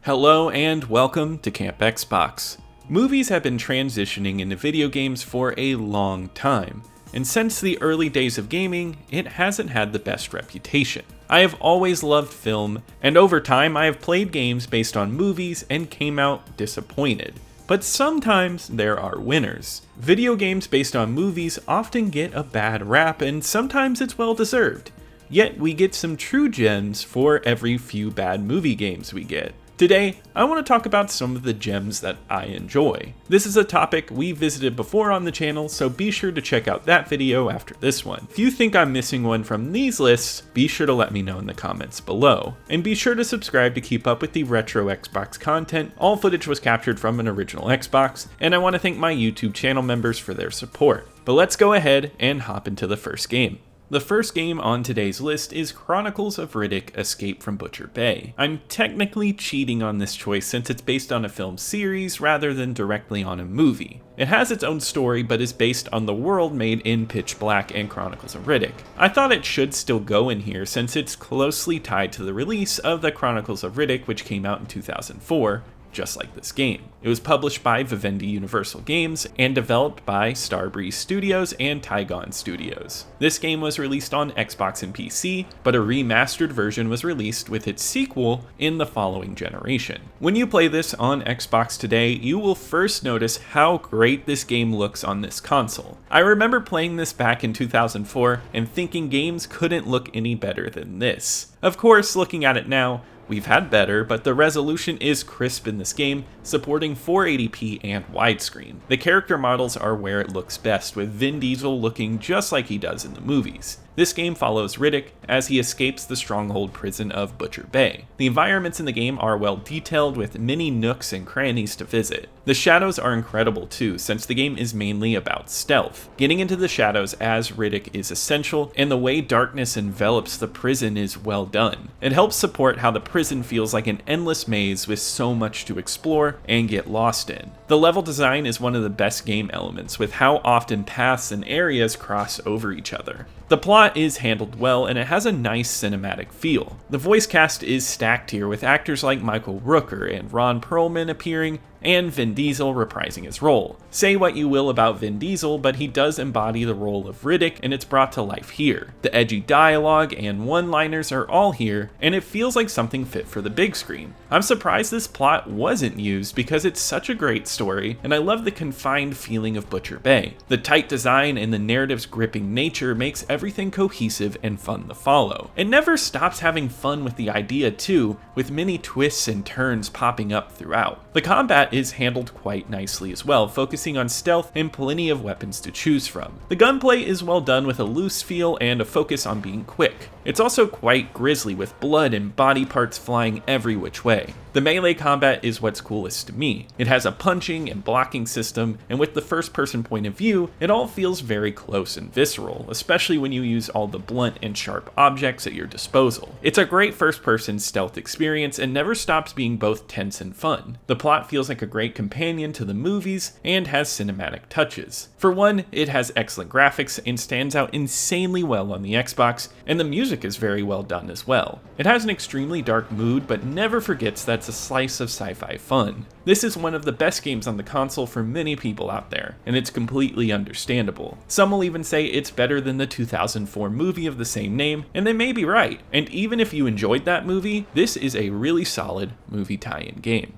Hello and welcome to Camp Xbox. Movies have been transitioning into video games for a long time, and since the early days of gaming, it hasn't had the best reputation. I have always loved film, and over time I have played games based on movies and came out disappointed. But sometimes there are winners. Video games based on movies often get a bad rap, and sometimes it's well deserved. Yet we get some true gems for every few bad movie games we get. Today, I want to talk about some of the gems that I enjoy. This is a topic we visited before on the channel, so be sure to check out that video after this one. If you think I'm missing one from these lists, be sure to let me know in the comments below. And be sure to subscribe to keep up with the retro Xbox content. All footage was captured from an original Xbox, and I want to thank my YouTube channel members for their support. But let's go ahead and hop into the first game. The first game on today's list is Chronicles of Riddick: Escape from Butcher Bay. I'm technically cheating on this choice since it's based on a film series rather than directly on a movie. It has its own story but is based on the world made in Pitch Black and Chronicles of Riddick. I thought it should still go in here since it's closely tied to the release of the Chronicles of Riddick, which came out in 2004. Just like this game. It was published by Vivendi Universal Games and developed by Starbreeze Studios and Tygon Studios. This game was released on Xbox and PC, but a remastered version was released with its sequel in the following generation. When you play this on Xbox today, you will first notice how great this game looks on this console. I remember playing this back in 2004 and thinking games couldn't look any better than this. Of course, looking at it now, we've had better, but the resolution is crisp in this game, supporting 480p and widescreen. The character models are where it looks best, with Vin Diesel looking just like he does in the movies. This game follows Riddick as he escapes the stronghold prison of Butcher Bay. The environments in the game are well detailed with many nooks and crannies to visit. The shadows are incredible too, since the game is mainly about stealth. Getting into the shadows as Riddick is essential, and the way darkness envelops the prison is well done. It helps support how the prison feels like an endless maze with so much to explore and get lost in. The level design is one of the best game elements, with how often paths and areas cross over each other. The plot is handled well, and it has a nice cinematic feel. The voice cast is stacked here, with actors like Michael Rooker and Ron Perlman appearing, and Vin Diesel reprising his role. Say what you will about Vin Diesel, but he does embody the role of Riddick, and it's brought to life here. The edgy dialogue and one-liners are all here, and it feels like something fit for the big screen. I'm surprised this plot wasn't used because it's such a great story, and I love the confined feeling of Butcher Bay. The tight design and the narrative's gripping nature makes everything cohesive and fun to follow. It never stops having fun with the idea too, with many twists and turns popping up throughout. The combat is handled quite nicely as well, focusing on stealth and plenty of weapons to choose from. The gunplay is well done with a loose feel and a focus on being quick. It's also quite grisly with blood and body parts flying every which way. The melee combat is what's coolest to me. It has a punching and blocking system, and with the first person point of view, it all feels very close and visceral, especially when you use all the blunt and sharp objects at your disposal. It's a great first person stealth experience and never stops being both tense and fun. The plot feels like a great companion to the movies and has cinematic touches. For one, it has excellent graphics and stands out insanely well on the Xbox, and the music is very well done as well. It has an extremely dark mood, but never forgets that it's a slice of sci-fi fun. This is one of the best games on the console for many people out there, and it's completely understandable. Some will even say it's better than the 2004 movie of the same name, and they may be right. And even if you enjoyed that movie, this is a really solid movie tie-in game.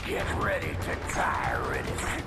Get ready to try Riddick.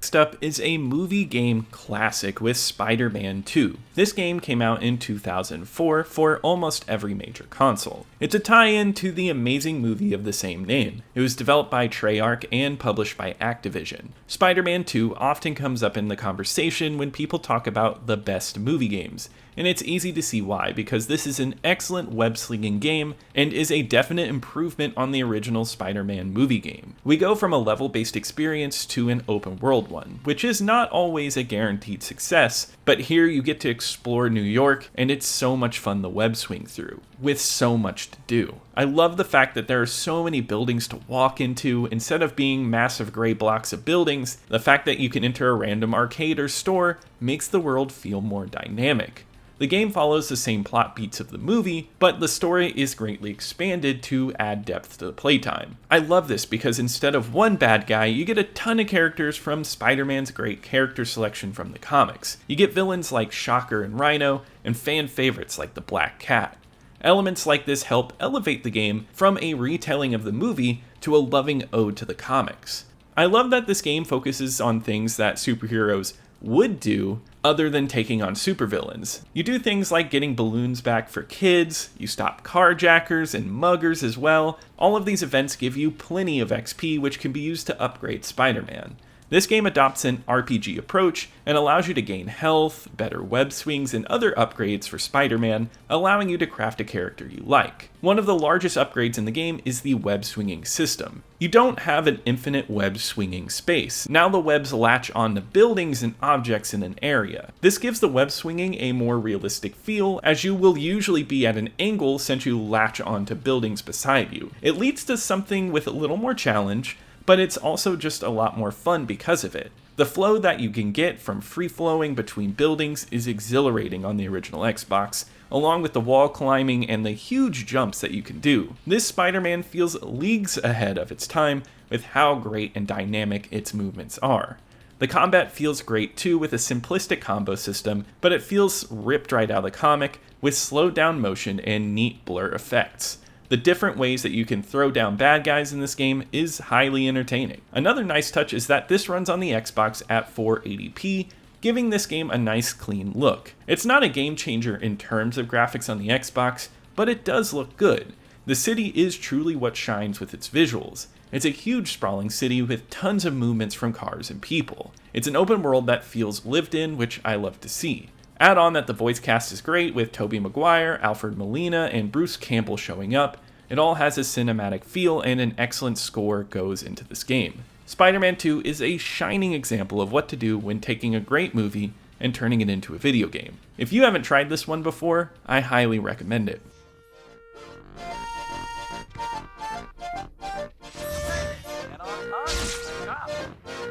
Next up is a movie game classic with Spider-Man 2. This game came out in 2004 for almost every major console. It's a tie-in to the amazing movie of the same name. It was developed by Treyarch and published by Activision. Spider-Man 2 often comes up in the conversation when people talk about the best movie games, and it's easy to see why, because this is an excellent web-slinging game and is a definite improvement on the original Spider-Man movie game. We go from a level-based experience to an open-world one, which is not always a guaranteed success, but here you get to explore New York, and it's so much fun to web swing through, with so much to do. I love the fact that there are so many buildings to walk into. Instead of being massive gray blocks of buildings, the fact that you can enter a random arcade or store makes the world feel more dynamic. The game follows the same plot beats of the movie, but the story is greatly expanded to add depth to the playtime. I love this because instead of one bad guy, you get a ton of characters from Spider-Man's great character selection from the comics. You get villains like Shocker and Rhino, and fan favorites like the Black Cat. Elements like this help elevate the game from a retelling of the movie to a loving ode to the comics. I love that this game focuses on things that superheroes would do other than taking on supervillains. You do things like getting balloons back for kids, you stop carjackers and muggers as well. All of these events give you plenty of XP, which can be used to upgrade Spider-Man. This game adopts an RPG approach and allows you to gain health, better web swings, and other upgrades for Spider-Man, allowing you to craft a character you like. One of the largest upgrades in the game is the web swinging system. You don't have an infinite web swinging space. Now the webs latch onto buildings and objects in an area. This gives the web swinging a more realistic feel, as you will usually be at an angle since you latch onto buildings beside you. It leads to something with a little more challenge, but it's also just a lot more fun because of it. The flow that you can get from free-flowing between buildings is exhilarating on the original Xbox, along with the wall climbing and the huge jumps that you can do. This Spider-Man feels leagues ahead of its time with how great and dynamic its movements are. The combat feels great too with a simplistic combo system, but it feels ripped right out of the comic with slowed down motion and neat blur effects. The different ways that you can throw down bad guys in this game is highly entertaining. Another nice touch is that this runs on the Xbox at 480p, giving this game a nice clean look. It's not a game changer in terms of graphics on the Xbox, but it does look good. The city is truly what shines with its visuals. It's a huge sprawling city with tons of movements from cars and people. It's an open world that feels lived in, which I love to see. Add on that the voice cast is great with Tobey Maguire, Alfred Molina, and Bruce Campbell showing up. It all has a cinematic feel and an excellent score goes into this game. Spider-Man 2 is a shining example of what to do when taking a great movie and turning it into a video game. If you haven't tried this one before, I highly recommend it.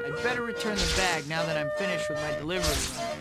I'd better return the bag now that I'm finished with my delivery run.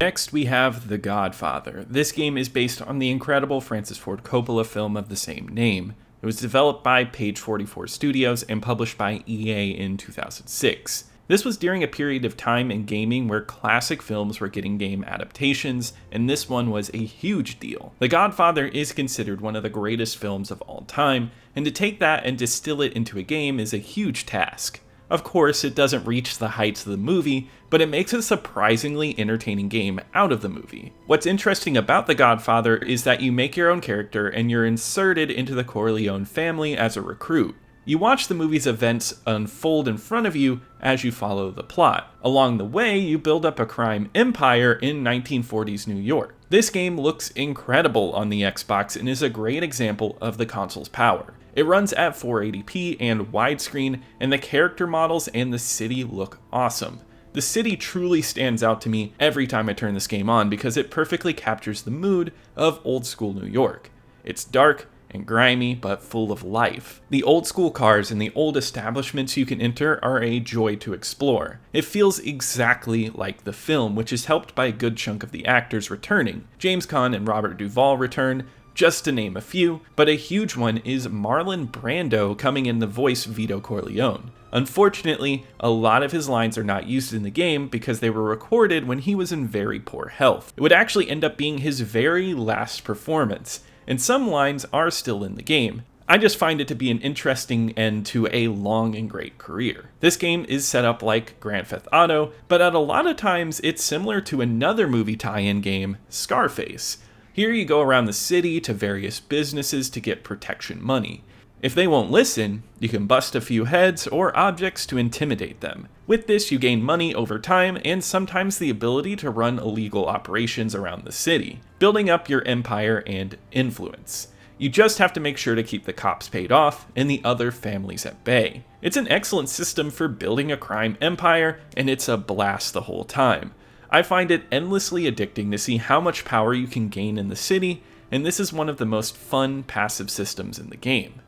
Next, we have The Godfather. This game is based on the incredible Francis Ford Coppola film of the same name. It was developed by Page 44 Studios and published by EA in 2006. This was during a period of time in gaming where classic films were getting game adaptations, and this one was a huge deal. The Godfather is considered one of the greatest films of all time, and to take that and distill it into a game is a huge task. Of course, it doesn't reach the heights of the movie, but it makes a surprisingly entertaining game out of the movie. What's interesting about The Godfather is that you make your own character and you're inserted into the Corleone family as a recruit. You watch the movie's events unfold in front of you as you follow the plot. Along the way, you build up a crime empire in 1940s New York. This game looks incredible on the Xbox and is a great example of the console's power. It runs at 480p and widescreen, and the character models and the city look awesome. The city truly stands out to me every time I turn this game on because it perfectly captures the mood of old school New York. It's dark and grimy, but full of life. The old school cars and the old establishments you can enter are a joy to explore. It feels exactly like the film, which is helped by a good chunk of the actors returning. James Caan and Robert Duvall return, just to name a few, but a huge one is Marlon Brando coming in to voice Vito Corleone. Unfortunately, a lot of his lines are not used in the game because they were recorded when he was in very poor health. It would actually end up being his very last performance, and some lines are still in the game. I just find it to be an interesting end to a long and great career. This game is set up like Grand Theft Auto, but at a lot of times it's similar to another movie tie-in game, Scarface. Here you go around the city to various businesses to get protection money. If they won't listen, you can bust a few heads or objects to intimidate them. With this, you gain money over time and sometimes the ability to run illegal operations around the city, building up your empire and influence. You just have to make sure to keep the cops paid off and the other families at bay. It's an excellent system for building a crime empire, and it's a blast the whole time. I find it endlessly addicting to see how much power you can gain in the city, and this is one of the most fun passive systems in the game.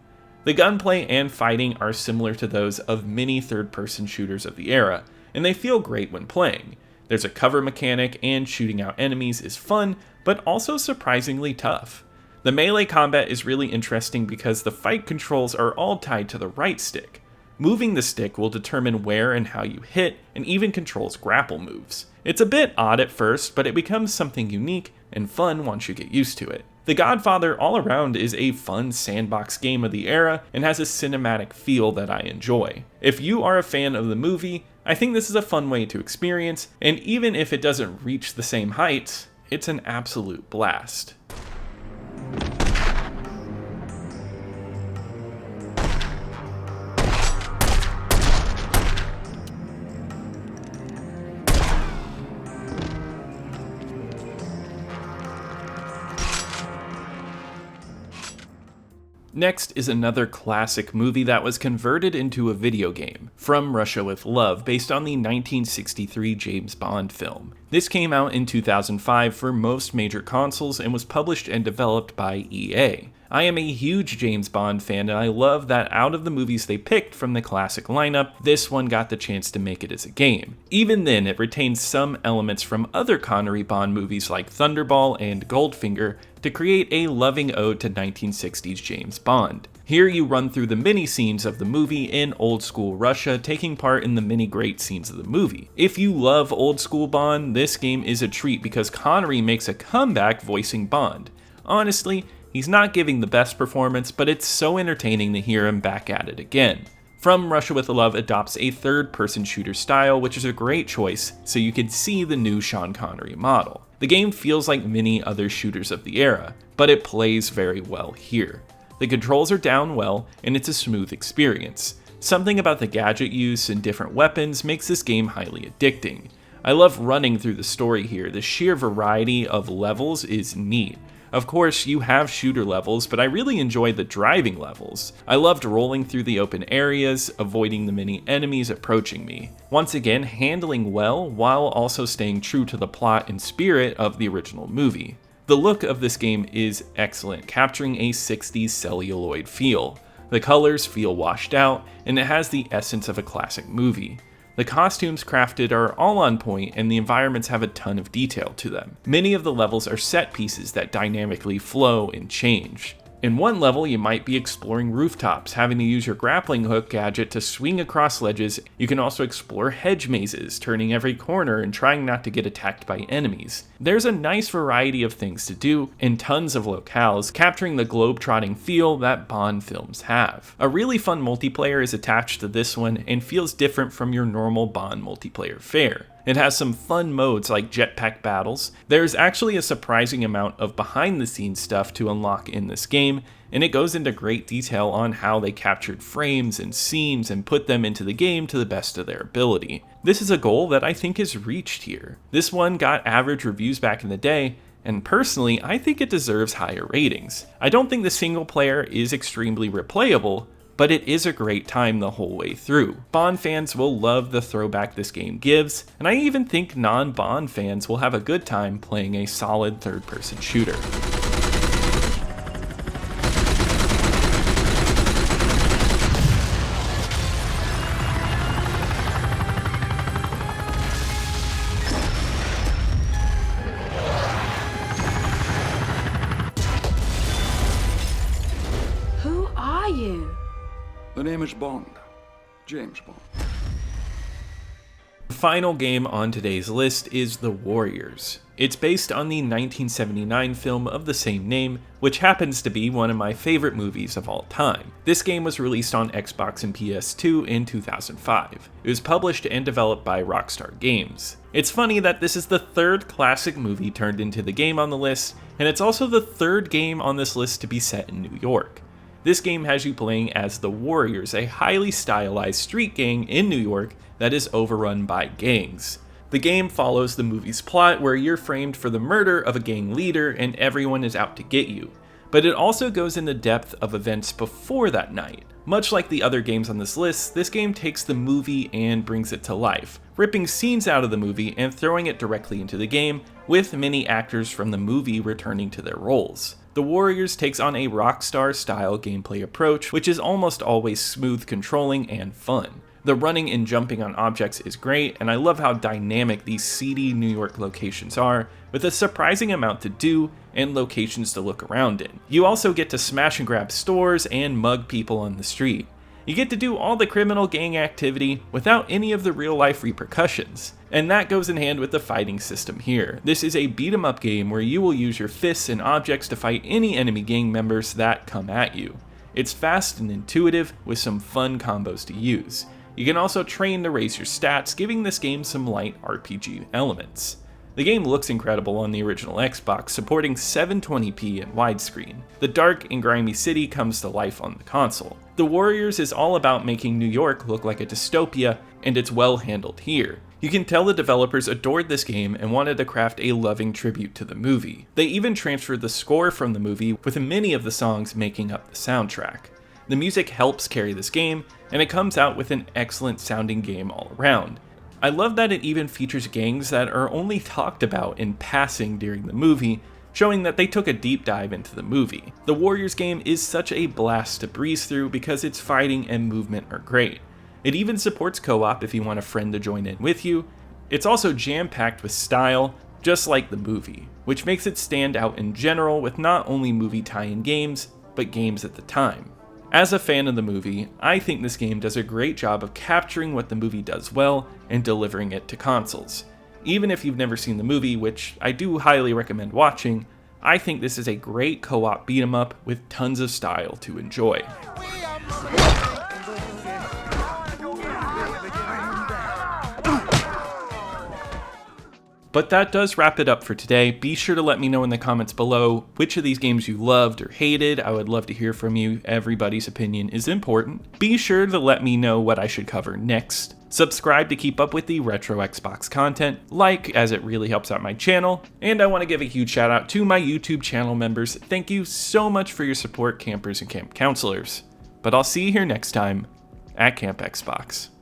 The gunplay and fighting are similar to those of many third-person shooters of the era, and they feel great when playing. There's a cover mechanic, and shooting out enemies is fun, but also surprisingly tough. The melee combat is really interesting because the fight controls are all tied to the right stick. Moving the stick will determine where and how you hit, and even controls grapple moves. It's a bit odd at first, but it becomes something unique and fun once you get used to it. The Godfather all around is a fun sandbox game of the era and has a cinematic feel that I enjoy. If you are a fan of the movie, I think this is a fun way to experience, and even if it doesn't reach the same heights, it's an absolute blast. Next is another classic movie that was converted into a video game, From Russia with Love, based on the 1963 James Bond film. This came out in 2005 for most major consoles and was published and developed by EA. I am a huge James Bond fan, and I love that out of the movies they picked from the classic lineup, this one got the chance to make it as a game. Even then, it retains some elements from other Connery Bond movies like Thunderball and Goldfinger to create a loving ode to 1960s James Bond. Here you run through the mini scenes of the movie in old school Russia, taking part in the many great scenes of the movie. If you love old school Bond, this game is a treat because Connery makes a comeback voicing Bond. Honestly, he's not giving the best performance, but it's so entertaining to hear him back at it again. From Russia with Love adopts a third-person shooter style, which is a great choice, so you can see the new Sean Connery model. The game feels like many other shooters of the era, but it plays very well here. The controls are down well, and it's a smooth experience. Something about the gadget use and different weapons makes this game highly addicting. I love running through the story here. The sheer variety of levels is neat. Of course, you have shooter levels, but I really enjoy the driving levels. I loved rolling through the open areas, avoiding the many enemies approaching me. Once again, handling well while also staying true to the plot and spirit of the original movie. The look of this game is excellent, capturing a 60s celluloid feel. The colors feel washed out, and it has the essence of a classic movie. The costumes crafted are all on point, and the environments have a ton of detail to them. Many of the levels are set pieces that dynamically flow and change. In one level, you might be exploring rooftops, having to use your grappling hook gadget to swing across ledges. You can also explore hedge mazes, turning every corner and trying not to get attacked by enemies. There's a nice variety of things to do, and tons of locales, capturing the globe-trotting feel that Bond films have. A really fun multiplayer is attached to this one, and feels different from your normal Bond multiplayer fare. It has some fun modes like jetpack battles. There's actually a surprising amount of behind-the-scenes stuff to unlock in this game, and it goes into great detail on how they captured frames and scenes and put them into the game to the best of their ability. This is a goal that I think is reached here. This one got average reviews back in the day, and personally, I think it deserves higher ratings. I don't think the single player is extremely replayable, but it is a great time the whole way through. Bond fans will love the throwback this game gives, and I even think non-Bond fans will have a good time playing a solid third-person shooter. Who are you? The name is Bond. James Bond. The final game on today's list is The Warriors. It's based on the 1979 film of the same name, which happens to be one of my favorite movies of all time. This game was released on Xbox and PS2 in 2005. It was published and developed by Rockstar Games. It's funny that this is the third classic movie turned into the game on the list, and it's also the third game on this list to be set in New York. This game has you playing as the Warriors, a highly stylized street gang in New York that is overrun by gangs. The game follows the movie's plot where you're framed for the murder of a gang leader and everyone is out to get you. but it also goes into depth of events before that night. Much like the other games on this list, this game takes the movie and brings it to life, ripping scenes out of the movie and throwing it directly into the game, with many actors from the movie returning to their roles. The Warriors takes on a Rockstar-style gameplay approach, which is almost always smooth controlling and fun. The running and jumping on objects is great, and I love how dynamic these seedy New York locations are, with a surprising amount to do and locations to look around in. You also get to smash and grab stores and mug people on the street. You get to do all the criminal gang activity without any of the real life repercussions. And that goes in hand with the fighting system here. This is a beat 'em up game where you will use your fists and objects to fight any enemy gang members that come at you. It's fast and intuitive with some fun combos to use. You can also train to raise your stats, giving this game some light RPG elements. The game looks incredible on the original Xbox, supporting 720p and widescreen. The dark and grimy city comes to life on the console. The Warriors is all about making New York look like a dystopia, and it's well handled here. You can tell the developers adored this game and wanted to craft a loving tribute to the movie. They even transferred the score from the movie, with many of the songs making up the soundtrack. The music helps carry this game, and it comes out with an excellent sounding game all around. I love that it even features gangs that are only talked about in passing during the movie, showing that they took a deep dive into the movie. The Warriors game is such a blast to breeze through because its fighting and movement are great. It even supports co-op if you want a friend to join in with you. It's also jam-packed with style, just like the movie, which makes it stand out in general with not only movie tie-in games, but games at the time. As a fan of the movie, I think this game does a great job of capturing what the movie does well and delivering it to consoles. Even if you've never seen the movie, which I do highly recommend watching, I think this is a great co-op beat 'em up with tons of style to enjoy. But that does wrap it up for today. Be sure to let me know in the comments below which of these games you loved or hated. I would love to hear from you. Everybody's opinion is important. Be sure to let me know what I should cover next. Subscribe to keep up with the retro Xbox content, as it really helps out my channel. And I want to give a huge shout out to my YouTube channel members. Thank you so much for your support, campers and camp counselors. But I'll see you here next time at Camp Xbox.